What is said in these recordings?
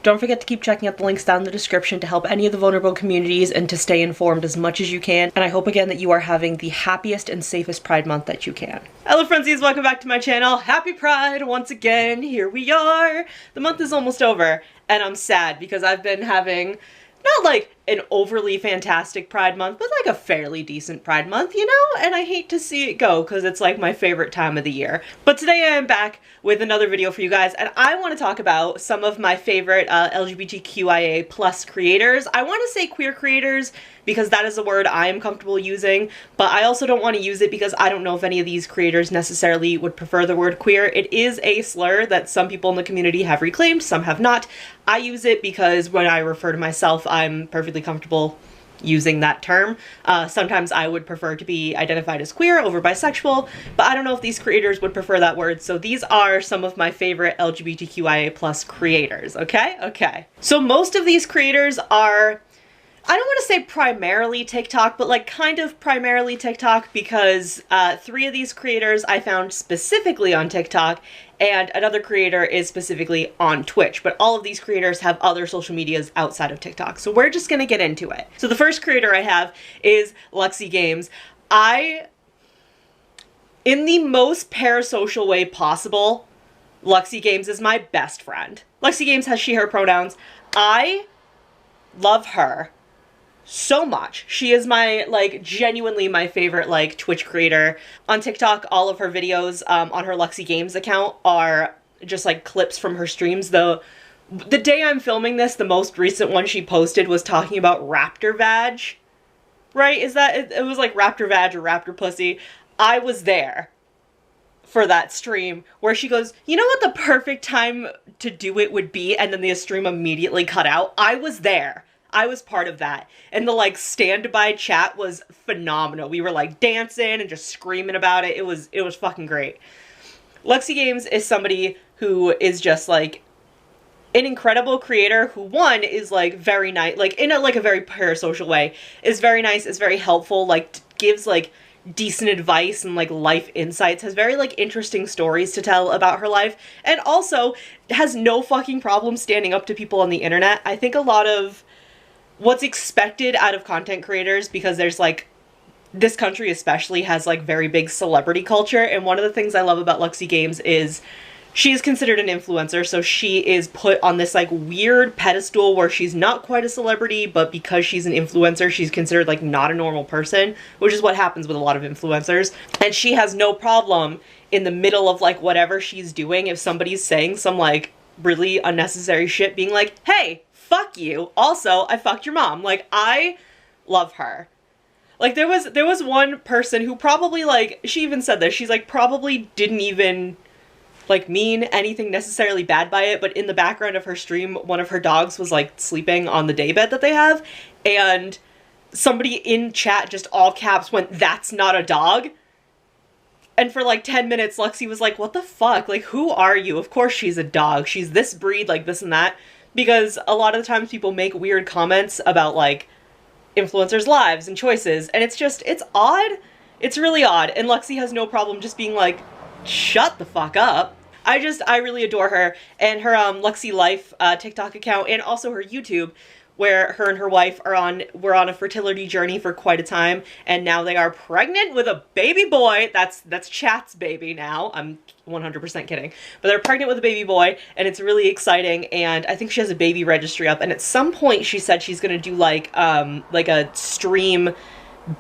Don't forget to keep checking out the links down in the description to help any of the vulnerable communities and to stay informed as much as you can. And I hope again that you are having the happiest and safest Pride Month that you can. Hello Friendsies, welcome back to my channel. Happy Pride once again, here we are. The month is almost over and I'm sad because I've been having not like an overly fantastic Pride Month, but like a fairly decent Pride Month, you know? And I hate to see it go because it's like my favorite time of the year. But today I am back with another video for you guys, and I want to talk about some of my favorite LGBTQIA plus creators. I want to say queer creators because that is a word I am comfortable using, but I also don't want to use it because I don't know if any of these creators necessarily would prefer the word queer. It is a slur that some people in the community have reclaimed, some have not. I use it because when I refer to myself, I'm perfectly comfortable using that term. Sometimes I would prefer to be identified as queer over bisexual, but I don't know if these creators would prefer that word. So these are some of my favorite LGBTQIA plus creators, okay? Okay. So most of these creators are, I don't want to say primarily TikTok, but like kind of primarily TikTok because 3 of these creators I found specifically on TikTok and another creator is specifically on Twitch, but all of these creators have other social medias outside of TikTok. So we're just gonna get into it. So the first creator I have is LuxyGames. In the most parasocial way possible, LuxyGames is my best friend. LuxyGames has she, her pronouns. I love her so much. She is my, like, genuinely my favorite, like, Twitch creator. On TikTok, all of her videos on her LuxyGames account are just, like, clips from her streams. The day I'm filming this, the most recent one she posted was talking about raptor vag. Right? Is that, it was like raptor vag or raptor pussy. I was there for that stream where she goes, you know what the perfect time to do it would be? And then the stream immediately cut out. I was there. I was part of that. And the like standby chat was phenomenal. We were like dancing and just screaming about it. It was fucking great. LuxyGames is somebody who is just like an incredible creator who one is like very nice, like in a like a very parasocial way, is very nice, is very helpful, like gives like decent advice and like life insights, has very like interesting stories to tell about her life, and also has no fucking problem standing up to people on the internet. I think a lot of what's expected out of content creators, because there's like, this country especially has like very big celebrity culture, and one of the things I love about LuxyGames is she is considered an influencer, so she is put on this like weird pedestal where she's not quite a celebrity, but because she's an influencer, she's considered like not a normal person, which is what happens with a lot of influencers. And she has no problem in the middle of like whatever she's doing, if somebody's saying some like really unnecessary shit, being like, hey, fuck you. Also, I fucked your mom. Like, I love her. Like, there was one person who probably, like, she even said this, she's like, probably didn't even, like, mean anything necessarily bad by it, but in the background of her stream, one of her dogs was, like, sleeping on the daybed that they have, and somebody in chat, just all caps, went, that's not a dog. And for like 10 minutes, Luxy was like, what the fuck? Like, who are you? Of course she's a dog. She's this breed, like this and that. Because a lot of the times people make weird comments about like influencers' lives and choices, and it's just, it's odd. It's really odd. And Luxy has no problem just being like, shut the fuck up. I really adore her, and her Luxy Life TikTok account, and also her YouTube, where her and her wife were on a fertility journey for quite a time, and now they are pregnant with a baby boy. That's Chat's baby now. I'm 100% kidding. But they're pregnant with a baby boy, and it's really exciting, and I think she has a baby registry up, and at some point she said she's gonna do like a stream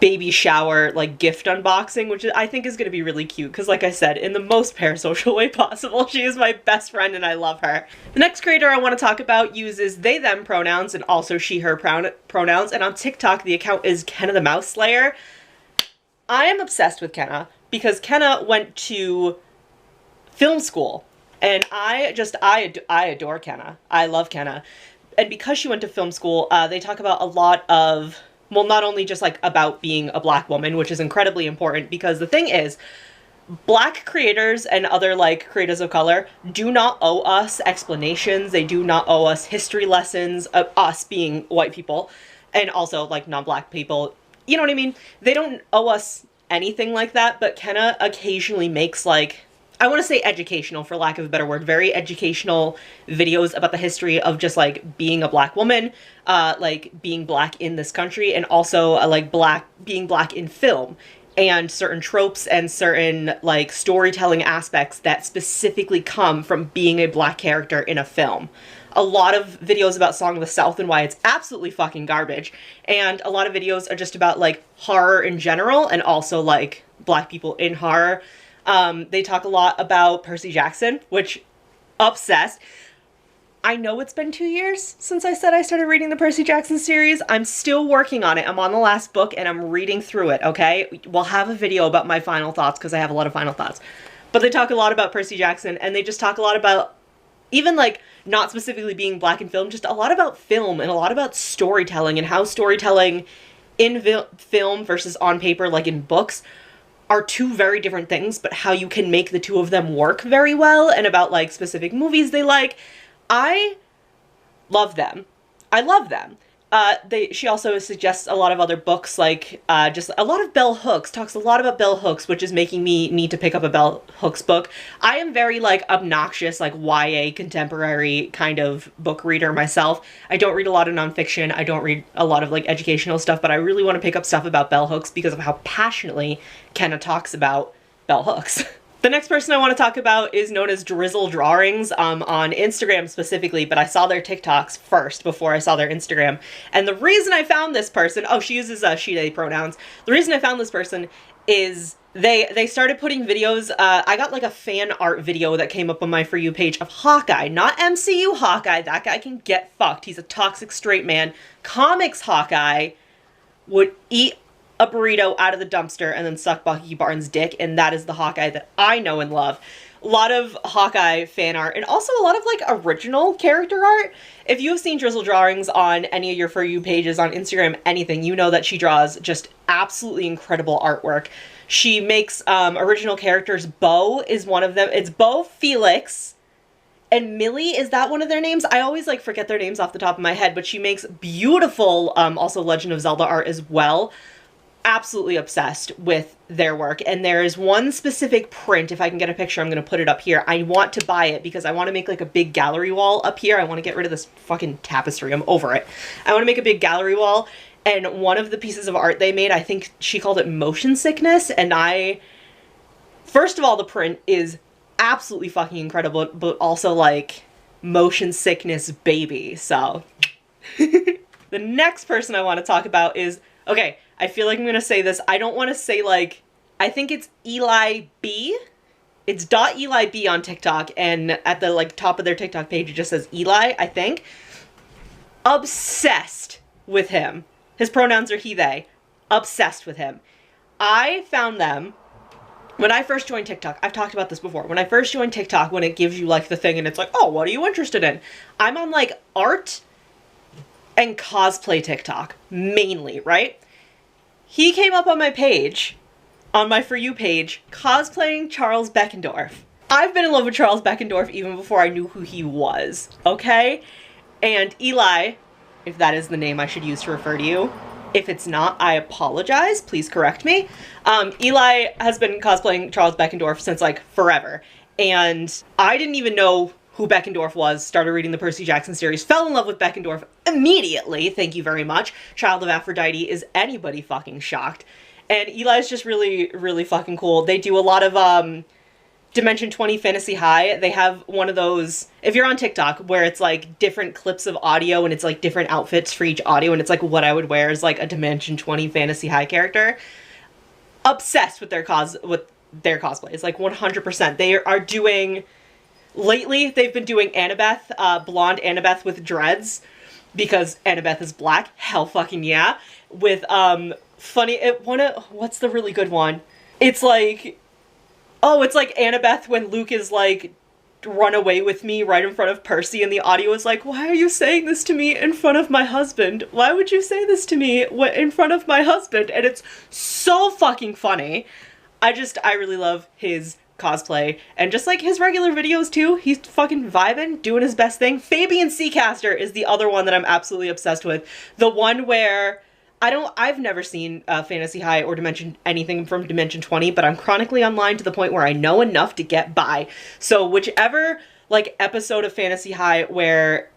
baby shower like gift unboxing, which I think is going to be really cute because, like I said, in the most parasocial way possible, she is my best friend and I love her. The next creator I want to talk about uses they them pronouns and also she her pronouns, and on TikTok the account is Kenna the Mouse Slayer. I am obsessed with Kenna because Kenna went to film school, and I adore Kenna. I love Kenna, and because she went to film school, they talk about a lot of, well, not only just like about being a black woman, which is incredibly important, because the thing is, black creators and other like creators of color do not owe us explanations. They do not owe us history lessons, us being white people and also like non-black people. You know what I mean? They don't owe us anything like that, but Kenna occasionally makes like I want to say educational for lack of a better word, very educational videos about the history of just like being a Black woman, like being Black in this country, and also like being Black in film, and certain tropes and certain like storytelling aspects that specifically come from being a Black character in a film. A lot of videos about Song of the South and why it's absolutely fucking garbage, and a lot of videos are just about like horror in general and also like Black people in horror. They talk a lot about Percy Jackson, which, obsessed. I know it's been 2 years since I said I started reading the Percy Jackson series. I'm still working on it. I'm on the last book and I'm reading through it, okay? We'll have a video about my final thoughts because I have a lot of final thoughts. But they talk a lot about Percy Jackson, and they just talk a lot about, even like not specifically being Black in film, just a lot about film and a lot about storytelling and how storytelling in film versus on paper, like in books, are two very different things, but how you can make the two of them work very well, and about like specific movies they like. I love them. I love them. She also suggests a lot of other books, like just a lot of bell hooks, talks a lot about bell hooks, which is making me need to pick up a bell hooks book. I am very like obnoxious, like YA contemporary kind of book reader myself. I don't read a lot of nonfiction. I don't read a lot of like educational stuff, but I really want to pick up stuff about bell hooks because of how passionately Kenna talks about bell hooks. The next person I want to talk about is known as Drizzle Drawings on Instagram specifically, but I saw their TikToks first before I saw their Instagram. And the reason I found this person, oh, she uses she, they pronouns. The reason I found this person is they started putting videos, I got like a fan art video that came up on my For You page of Hawkeye, not MCU Hawkeye, that guy can get fucked. He's a toxic straight man. Comics Hawkeye would eat a burrito out of the dumpster and then suck Bucky Barnes' dick, and that is the Hawkeye that I know and love. A lot of Hawkeye fan art, and also a lot of like original character art. If you have seen Drizzle Drawings on any of your For You pages on Instagram, anything, you know that she draws just absolutely incredible artwork. She makes original characters. Bo is one of them. It's Bo, Felix, and Millie. Is that one of their names? I always like forget their names off the top of my head, but she makes beautiful also Legend of Zelda art as well. Absolutely obsessed with their work, and there is one specific print. If I can get a picture, I'm going to put it up here. I want to buy it because I want to make like a big gallery wall up here. I want to get rid of this fucking tapestry. I'm over it. I want to make a big gallery wall, and one of the pieces of art they made, I think she called it Motion Sickness, and first of all, the print is absolutely fucking incredible, but also like motion sickness baby. So the next person I want to talk about is, okay, I feel like I'm going to say this. I don't want to say like, I think it's EliB. It's .EliB on TikTok, and at the like top of their TikTok page, it just says Eli, I think. Obsessed with him. His pronouns are he, they. Obsessed with him. I found them when I first joined TikTok. I've talked about this before. When I first joined TikTok, when it gives you like the thing and it's like, oh, what are you interested in? I'm on like art and cosplay TikTok mainly, right? He came up on my page, on my For You page, cosplaying Charles Beckendorf. I've been in love with Charles Beckendorf even before I knew who he was, okay? And Eli, if that is the name I should use to refer to you, if it's not, I apologize, please correct me. Eli has been cosplaying Charles Beckendorf since like forever, and I didn't even know who Beckendorf was, started reading the Percy Jackson series, fell in love with Beckendorf immediately, thank you very much. Child of Aphrodite, is anybody fucking shocked? And Eli's just really, really fucking cool. They do a lot of Dimension 20 Fantasy High. They have one of those, if you're on TikTok, where it's like different clips of audio and it's like different outfits for each audio, and it's like what I would wear as like a Dimension 20 Fantasy High character. Obsessed with their cosplays, like 100%. They are doing... Lately, they've been doing Annabeth, blonde Annabeth with dreads, because Annabeth is Black. Hell fucking yeah. With, what's the really good one? It's like, oh, it's like Annabeth when Luke is like, run away with me right in front of Percy, and the audio is like, why are you saying this to me in front of my husband? Why would you say this to me in front of my husband? And it's so fucking funny. I really love his cosplay, and just like his regular videos too. He's fucking vibing, doing his best thing. Fabian Seacaster is the other one that I'm absolutely obsessed with. The one where I've never seen Fantasy High or anything from Dimension 20, but I'm chronically online to the point where I know enough to get by. So whichever, like, episode of Fantasy High where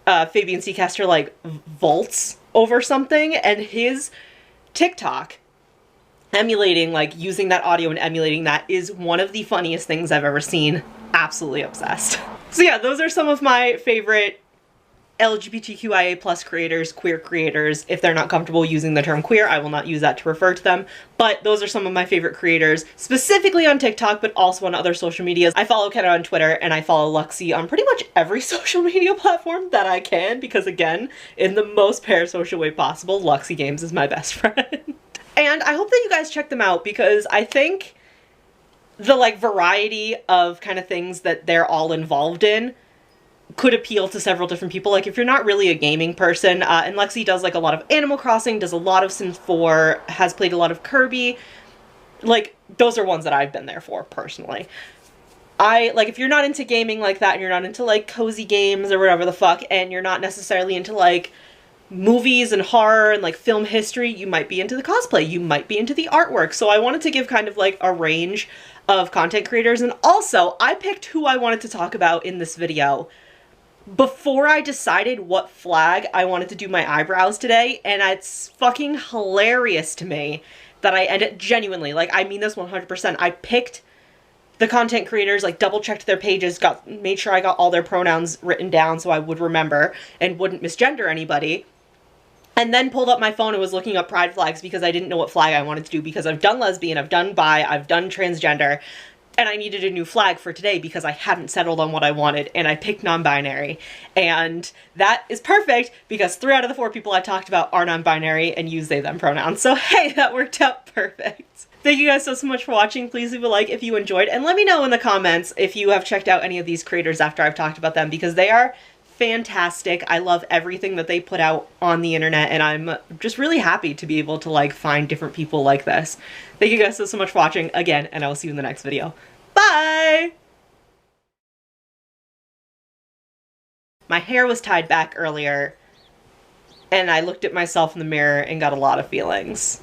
Fabian Seacaster, like, vaults over something, and his TikTok emulating, like, using that audio and emulating that is one of the funniest things I've ever seen. Absolutely obsessed. So yeah, those are some of my favorite LGBTQIA plus creators, queer creators. If they're not comfortable using the term queer, I will not use that to refer to them. But those are some of my favorite creators, specifically on TikTok, but also on other social medias. I follow Kenna on Twitter, and I follow Luxy on pretty much every social media platform that I can, because again, in the most parasocial way possible, LuxyGames is my best friend. And I hope that you guys check them out, because I think the, like, variety of kind of things that they're all involved in could appeal to several different people. Like, if you're not really a gaming person, and Lexi does, like, a lot of Animal Crossing, does a lot of Sims 4, has played a lot of Kirby, like, those are ones that I've been there for, personally. Like, if you're not into gaming like that, and you're not into, like, cozy games or whatever the fuck, and you're not necessarily into, like, movies and horror and, like, film history, you might be into the cosplay, you might be into the artwork. So I wanted to give kind of, like, a range of content creators, and also, I picked who I wanted to talk about in this video before I decided what flag I wanted to do my eyebrows today, and it's fucking hilarious to me that I ended, genuinely, like, I mean this 100%, I picked the content creators, like, double-checked their pages, made sure I got all their pronouns written down so I would remember and wouldn't misgender anybody, and then pulled up my phone and was looking up pride flags because I didn't know what flag I wanted to do, because I've done lesbian, I've done bi, I've done transgender, and I needed a new flag for today because I hadn't settled on what I wanted, and I picked non-binary. And that is perfect because 3 out of the 4 people I talked about are non-binary and use they, them pronouns. So hey, that worked out perfect. Thank you guys so much for watching. Please leave a like if you enjoyed, and let me know in the comments if you have checked out any of these creators after I've talked about them, because they are fantastic. I love everything that they put out on the internet, and I'm just really happy to be able to, like, find different people like this. Thank you guys so much for watching again, and I will see you in the next video. Bye! My hair was tied back earlier, and I looked at myself in the mirror and got a lot of feelings.